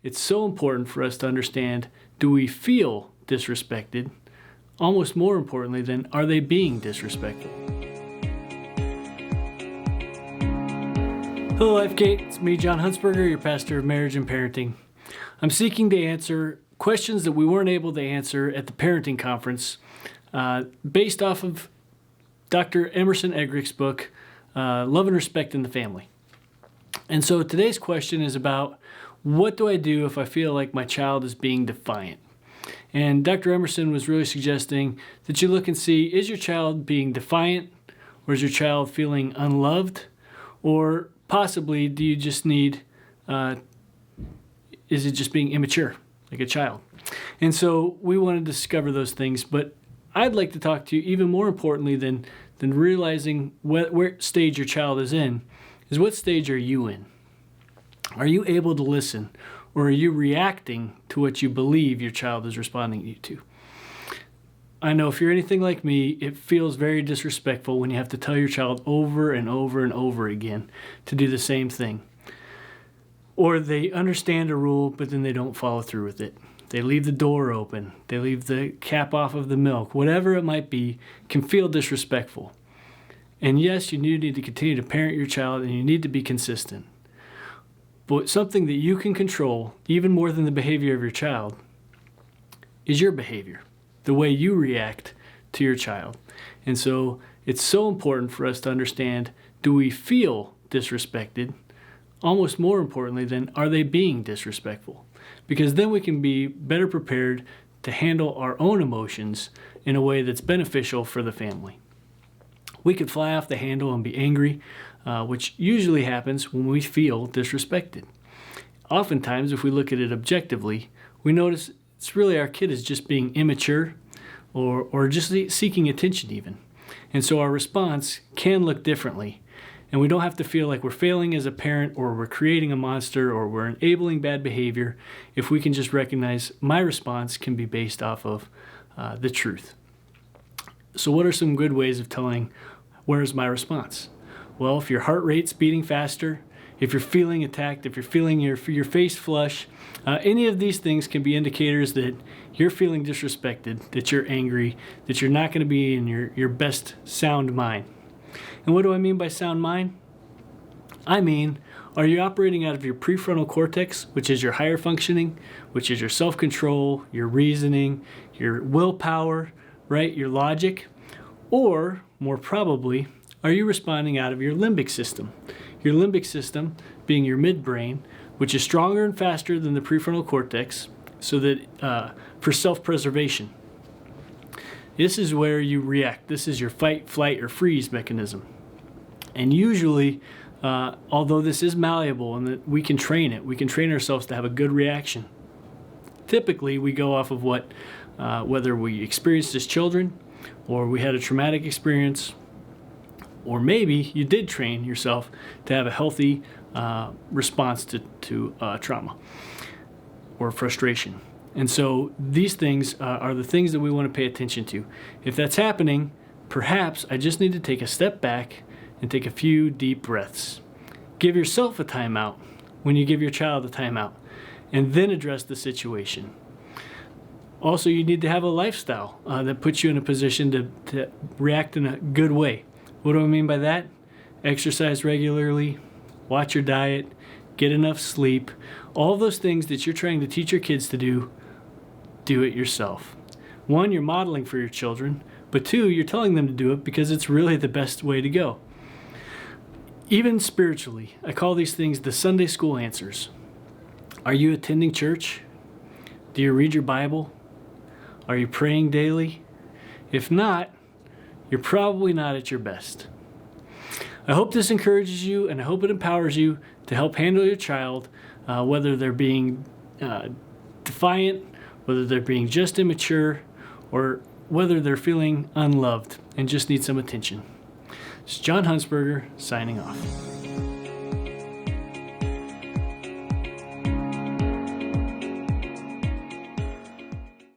it's so important for us to understand, do we feel disrespected? Almost more importantly than, are they being disrespectful? Hello, Life Gate. It's me, John Hunsberger, your pastor of marriage and parenting. I'm seeking to answer questions that we weren't able to answer at the parenting conference based off of Dr. Emerson Eggerich's book, Love and Respect in the Family. And so today's question is about, what do I do if I feel like my child is being defiant? And Dr. Emerson was really suggesting that you look and see, is your child being defiant, or is your child feeling unloved, or possibly do you just need, is it just being immature, like a child? And so we want to discover those things, but I'd like to talk to you even more importantly than realizing where stage your child is in, is what stage are you in? Are you able to listen, or are you reacting to what you believe your child is responding to? I know if you're anything like me, it feels very disrespectful when you have to tell your child over and over and over again to do the same thing. Or they understand a rule, but then they don't follow through with it. They leave the door open. They leave the cap off of the milk. Whatever it might be can feel disrespectful. And yes, you need to continue to parent your child, and you need to be consistent. But something that you can control, even more than the behavior of your child, is your behavior, the way you react to your child. And so it's so important for us to understand, do we feel disrespected? Almost more importantly than, are they being disrespectful? Because then we can be better prepared to handle our own emotions in a way that's beneficial for the family. We could fly off the handle and be angry, which usually happens when we feel disrespected. Oftentimes, if we look at it objectively, we notice it's really our kid is just being immature or just seeking attention even. And so our response can look differently. And we don't have to feel like we're failing as a parent, or we're creating a monster, or we're enabling bad behavior, if we can just recognize my response can be based off of the truth. So what are some good ways of telling, where's my response? Well, if your heart rate's beating faster, if you're feeling attacked, if you're feeling your face flush, any of these things can be indicators that you're feeling disrespected, that you're angry, that you're not going to be in your best sound mind. And what do I mean by sound mind? I mean, are you operating out of your prefrontal cortex, which is your higher functioning, which is your self-control, your reasoning, your willpower, right, your logic? Or, more probably, are you responding out of your limbic system? Your limbic system being your midbrain, which is stronger and faster than the prefrontal cortex, so that for self-preservation. This is where you react. This is your fight, flight, or freeze mechanism. And usually, although this is malleable and that we can train it, we can train ourselves to have a good reaction. Typically, we go off of what, whether we experienced as children, or we had a traumatic experience, or maybe you did train yourself to have a healthy response to trauma or frustration. And so these things are the things that we want to pay attention to. If that's happening, perhaps I just need to take a step back and take a few deep breaths. Give yourself a timeout when you give your child a timeout, and then address the situation. Also, you need to have a lifestyle that puts you in a position to react in a good way. What do I mean by that? Exercise regularly, watch your diet, get enough sleep. All those things that you're trying to teach your kids to do it yourself. One, you're modeling for your children, but two, you're telling them to do it because it's really the best way to go. Even spiritually, I call these things the Sunday school answers. Are you attending church? Do you read your Bible? Are you praying daily? If not, you're probably not at your best. I hope this encourages you, and I hope it empowers you to help handle your child, whether they're being defiant, whether they're being just immature, or whether they're feeling unloved and just need some attention. It's John Hunsberger signing off.